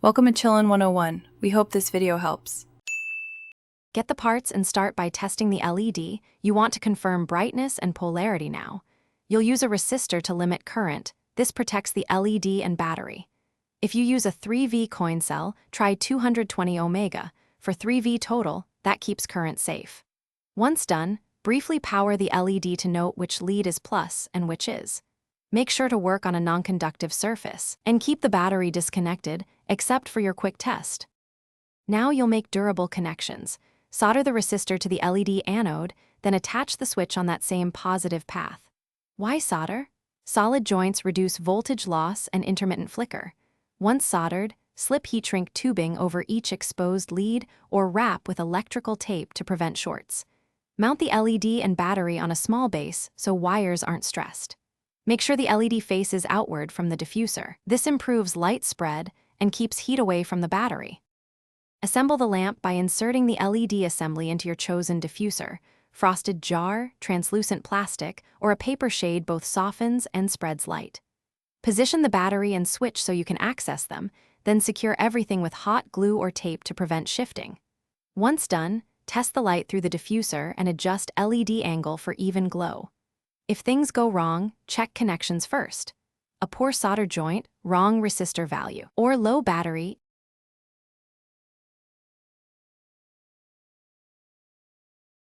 Welcome to Chillin' 101. We hope this video helps. Get the parts and start by testing the LED. You want to confirm brightness and polarity now. You'll use a resistor to limit current. This protects the LED and battery. If you use a 3V coin cell, try 220 ohms. For 3V total, that keeps current safe. Once done, briefly power the LED to note which lead is plus and which is. Make sure to work on a non-conductive surface and keep the battery disconnected, except for your quick test. Now you'll make durable connections. Solder the resistor to the LED anode, then attach the switch on that same positive path. Why solder? Solid joints reduce voltage loss and intermittent flicker. Once soldered, slip heat shrink tubing over each exposed lead or wrap with electrical tape to prevent shorts. Mount the LED and battery on a small base so wires aren't stressed. Make sure the LED faces outward from the diffuser. This improves light spread and keeps heat away from the battery. Assemble the lamp by inserting the LED assembly into your chosen diffuser. Frosted jar, translucent plastic, or a paper shade both softens and spreads light. Position the battery and switch so you can access them, then secure everything with hot glue or tape to prevent shifting. Once done, test the light through the diffuser and adjust LED angle for even glow. If things go wrong, check connections first. A poor solder joint, wrong resistor value, or low battery.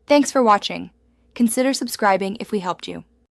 Thanks for watching. Consider subscribing if we helped you.